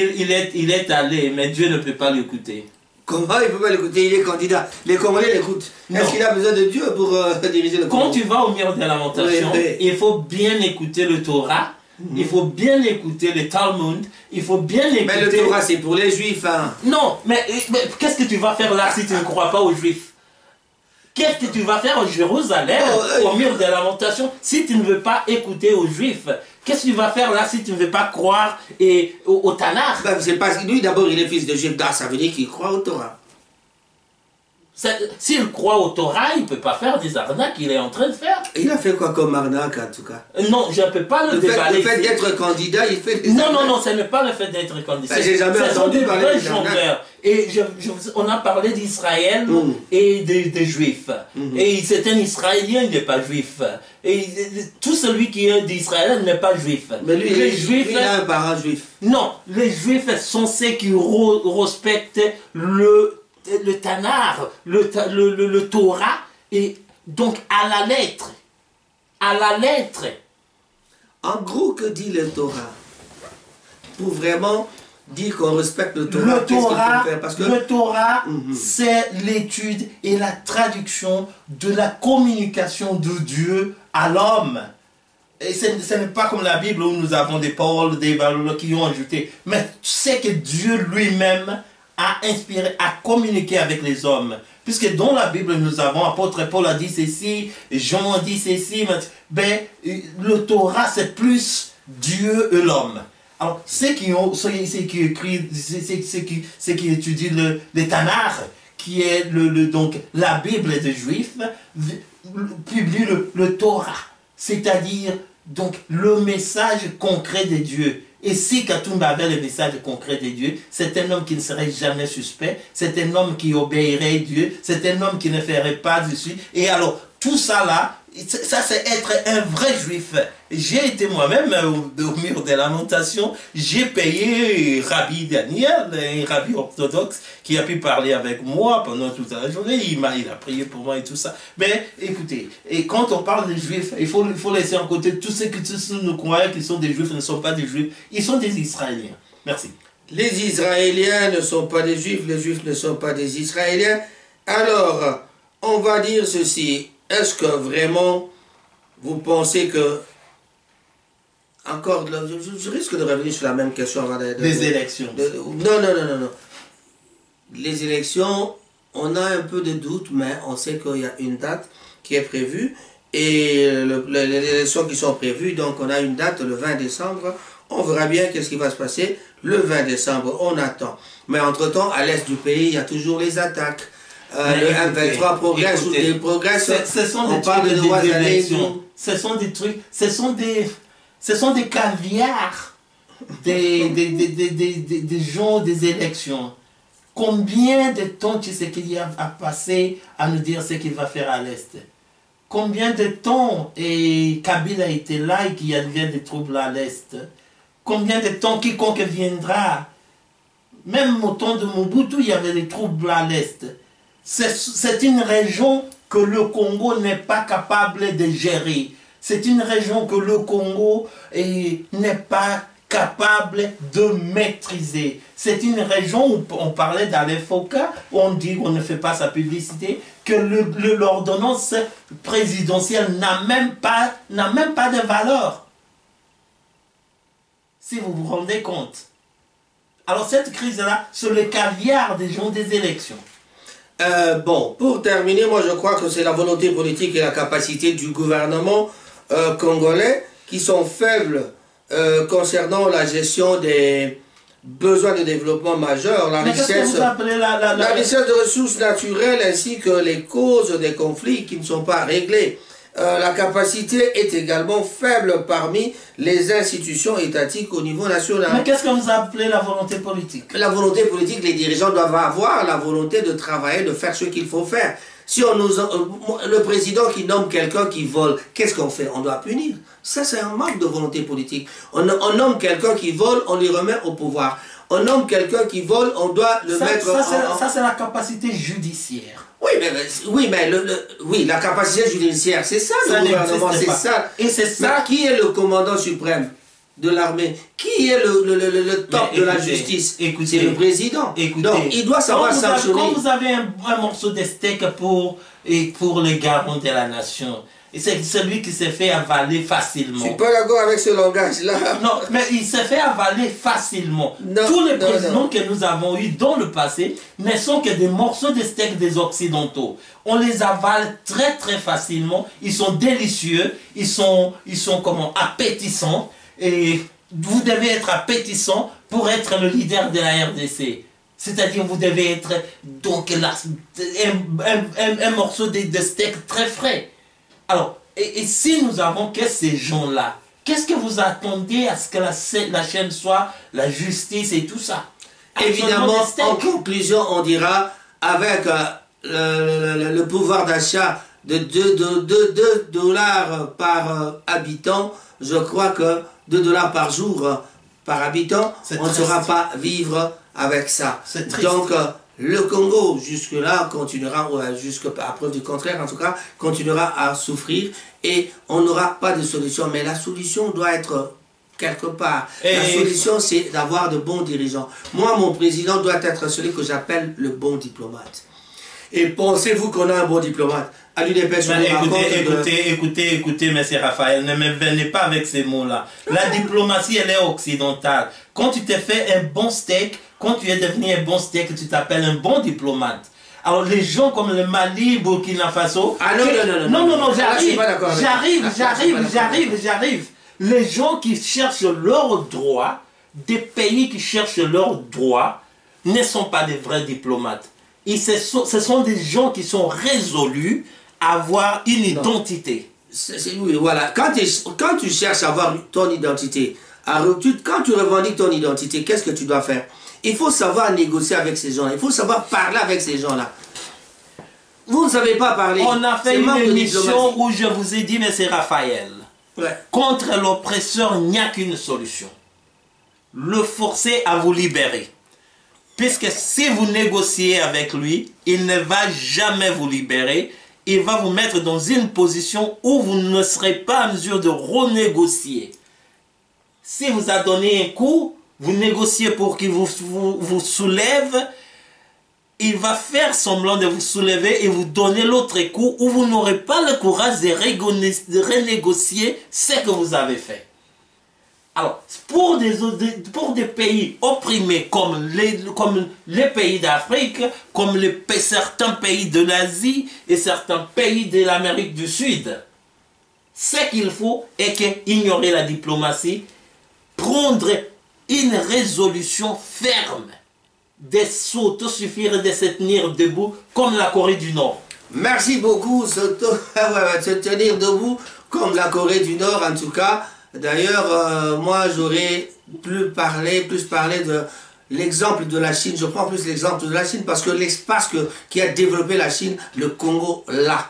il est allé, mais Dieu ne peut pas l'écouter. Comment il ne peut pas l'écouter? Il est candidat. Les Congolais l'écoutent. Est-ce qu'il a besoin de Dieu pour diriger le Congo? Quand tu vas au mur de lamentation, il faut bien écouter le Torah, il faut bien écouter le Talmud, il faut bien écouter... Mais le Torah, c'est pour les Juifs. Hein. Non, mais qu'est-ce que tu vas faire là si tu ne crois pas aux Juifs? Qu'est-ce que tu vas faire à Jérusalem, au mur de lamentation, si tu ne veux pas écouter aux Juifs? Qu'est-ce que tu vas faire là si tu ne veux pas croire au Tanakh? Ben, c'est parce que lui, d'abord, il est fils de Juif. Ça veut dire qu'il croit au Torah. S'il croit au Torah, il ne peut pas faire des arnaques qu'il est en train de faire. Il a fait quoi comme arnaque, en tout cas? Non, je ne peux pas le déballer. Le fait d'être candidat, il fait des Non, arnaques. non, ce n'est pas le fait d'être candidat. J'ai jamais entendu parler des arnaques. Et on a parlé d'Israël et des Juifs. Et c'est un Israélien, il n'est pas juif. Et tout celui qui est d'Israël n'est pas juif. Mais lui, il a un parent juif. Non, les Juifs sont ceux qui respectent le Tanakh, le Torah, et donc à la lettre. À la lettre. En gros, que dit le Torah? Pour vraiment dire qu'on respecte le Torah, le Torah, c'est l'étude et la traduction de la communication de Dieu à l'homme. Et ce n'est pas comme la Bible où nous avons des paroles, des valeurs qui ont ajouté. Mais c'est que Dieu lui-même a inspiré, a communiqué avec les hommes. Puisque dans la Bible, nous avons, apôtre Paul a dit ceci, Jean a dit ceci, ben, le Torah, c'est plus Dieu et l'homme. Alors, ceux qui étudient le Tanakh, qui est donc la Bible des Juifs, publient le Torah, c'est-à-dire donc le message concret de Dieu. Et si Katumba avait le message concret de Dieu, c'est un homme qui ne serait jamais suspect, c'est un homme qui obéirait Dieu, c'est un homme qui ne ferait pas dessus. Et alors, tout ça là, ça c'est être un vrai juif. J'ai été moi-même au mur de lamentation, j'ai payé Rabbi Daniel, un rabbi orthodoxe, qui a pu parler avec moi pendant toute la journée, il a prié pour moi et tout ça. Mais écoutez, et quand on parle des juifs, il faut laisser en côté tous ceux qui nous croient qu'ils sont des juifs, ne sont pas des juifs, ils sont des Israéliens. Merci. Les Israéliens ne sont pas des juifs, les juifs ne sont pas des Israéliens. Alors, on va dire ceci. Est-ce que vraiment vous pensez que, encore, je risque de revenir sur la même question avant des élections. Non. Les élections, on a un peu de doute, mais on sait qu'il y a une date qui est prévue. Et les élections qui sont prévues, donc on a une date le 20 décembre. On verra bien qu'est-ce qui va se passer le 20 décembre. On attend. Mais entre-temps, à l'est du pays, il y a toujours les attaques. Le M23 progresse ou déprogresse. On parle de droits d'élection. Ce sont des trucs, ce sont des caviars des gens des élections. Combien de temps Tshisekedi a passé à nous dire ce qu'il va faire à l'Est? Combien de temps Kabila était là et qu'il y avait des troubles à l'Est? Combien de temps quiconque viendra? Même au temps de Mobutu, il y avait des troubles à l'Est. C'est une région que le Congo n'est pas capable de gérer. C'est une région que le Congo n'est pas capable de maîtriser. C'est une région où on parlait d'Alefoka, où on dit qu'on ne fait pas sa publicité, que l'ordonnance présidentielle n'a même pas de valeur. Si vous vous rendez compte. Alors cette crise-là, c'est le caviar des gens des élections. Bon, pour terminer, moi je crois que c'est la volonté politique et la capacité du gouvernement congolais qui sont faibles concernant la gestion des besoin de développement majeur, la richesse de ressources naturelles ainsi que les causes des conflits qui ne sont pas réglés. La capacité est également faible parmi les institutions étatiques au niveau national. Mais qu'est-ce que vous appelez la volonté politique? La volonté politique, les dirigeants doivent avoir la volonté de travailler, de faire ce qu'il faut faire. Si on nous, le président qui nomme quelqu'un qui vole, qu'est-ce qu'on fait? On doit punir. Ça, c'est un manque de volonté politique. On nomme quelqu'un qui vole, on lui remet au pouvoir. On nomme quelqu'un qui vole, on doit le mettre... Ça, c'est la capacité judiciaire. Oui, la capacité judiciaire, c'est ça le gouvernement, c'est ça. Et c'est ça. Mais qui est le commandant suprême de l'armée? Qui est le top de la justice? C'est le président. Donc, il doit savoir sanctionner. Quand vous avez un morceau de steak pour les garants de la nation, c'est celui qui s'est fait avaler facilement. Je ne suis pas d'accord avec ce langage-là. Non, mais il s'est fait avaler facilement. Tous les présidents que nous avons eus dans le passé ne sont que des morceaux de steak des Occidentaux. On les avale très très facilement. Ils sont délicieux. Ils sont comment, appétissants. Et vous devez être appétissant pour être le leader de la RDC. C'est-à-dire vous devez être donc un morceau de steak très frais. Alors, et si nous avons que ces gens-là, qu'est-ce que vous attendez à ce que la chaîne soit la justice et tout ça? Évidemment, en conclusion, on dira, avec le pouvoir d'achat de 2 dollars par habitant, je crois que 2 dollars par jour par habitant, on ne saura pas vivre avec ça. Donc, le Congo, jusque-là, continuera, jusqu'à preuve du contraire, en tout cas, continuera à souffrir et on n'aura pas de solution. Mais la solution doit être quelque part. La solution, c'est d'avoir de bons dirigeants. Moi, mon président doit être celui que j'appelle le bon diplomate. Et pensez-vous qu'on a un bon diplomate? À l'UDPS, écoutez, M. Raphaël, ne me venez pas avec ces mots-là. La diplomatie, elle est occidentale. Quand tu t'es fait un bon steak, quand tu es devenu un bon steak, tu t'appelles un bon diplomate. Alors les gens comme le Mali, Burkina Faso... Ah non, j'arrive. Les gens qui cherchent leurs droits, des pays qui cherchent leurs droits, ne sont pas des vrais diplomates. Et ce sont des gens qui sont résolus à avoir une identité. Oui, voilà. Quand tu cherches à avoir ton identité, quand tu revendiques ton identité, qu'est-ce que tu dois faire? Il faut savoir négocier avec ces gens-là. Il faut savoir parler avec ces gens-là. Vous ne savez pas parler. On a fait une émission où je vous ai dit, M. Raphaël, contre l'oppresseur, il n'y a qu'une solution. Le forcer à vous libérer. Puisque si vous négociez avec lui, il ne va jamais vous libérer. Il va vous mettre dans une position où vous ne serez pas en mesure de renégocier. Si vous a donné un coup, vous négociez pour qu'il vous soulève. Il va faire semblant de vous soulever et vous donner l'autre coup où vous n'aurez pas le courage de renégocier ce que vous avez fait. Alors, pour des pays opprimés comme les pays d'Afrique, comme certains pays de l'Asie et certains pays de l'Amérique du Sud, ce qu'il faut est ignorer la diplomatie, prendre une résolution ferme, de s'autosuffire et de se tenir debout comme la Corée du Nord. Merci beaucoup, se tenir debout comme la Corée du Nord en tout cas. D'ailleurs, moi j'aurais plus parlé de l'exemple de la Chine. Je prends plus l'exemple de la Chine parce que l'espace qui a développé la Chine, le Congo, là.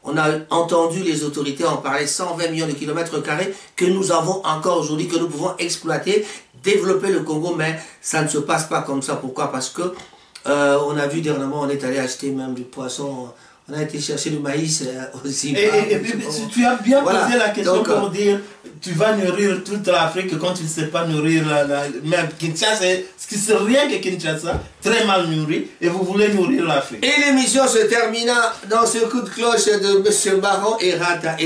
On a entendu les autorités en parler, 120 millions de kilomètres carrés que nous avons encore aujourd'hui, que nous pouvons exploiter, développer le Congo, mais ça ne se passe pas comme ça. Pourquoi? Parce que on a vu dernièrement, on est allé acheter même du poisson. On a été chercher du maïs aussi. Et tu as bien posé la question pour dire tu vas nourrir toute l'Afrique quand tu ne sais pas nourrir même Kinshasa, c'est rien que Kinshasa, très mal nourri, et vous voulez nourrir l'Afrique. Et l'émission se termina dans ce coup de cloche de M. Baron et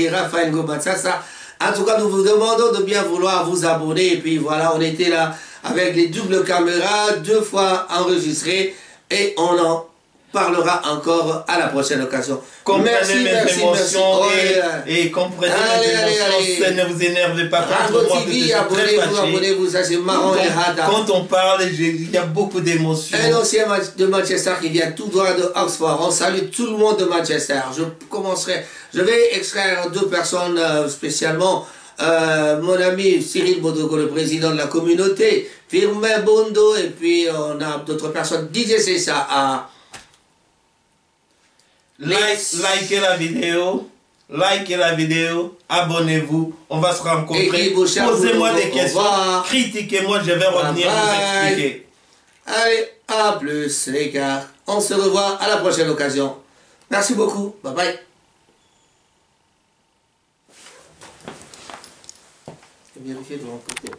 Raphaël Ngobatsassa. En tout cas, nous vous demandons de bien vouloir vous abonner. Et puis voilà, on était là avec les doubles caméras, 2 fois enregistrées, et on en parlera encore à la prochaine occasion. Comprenez mes émotions et comprenez mes émotions. Ça ne vous énervez pas contre moi. Abonnez-vous, ça c'est marrant et hada. Quand on parle, il y a beaucoup d'émotions. Un ancien de Manchester qui vient tout droit de Oxford. On salue tout le monde de Manchester. Je vais extraire deux personnes spécialement. Mon ami Cyril Bodogo, le président de la communauté, Firmin Bondo, et puis on a d'autres personnes. DJ c'est ça à likez la vidéo, abonnez-vous, on va se rencontrer, posez-moi des questions, critiquez-moi, je vais revenir vous expliquer. Allez, à plus les gars, on se revoit à la prochaine occasion. Merci beaucoup, bye bye. Vérifier de mon côté.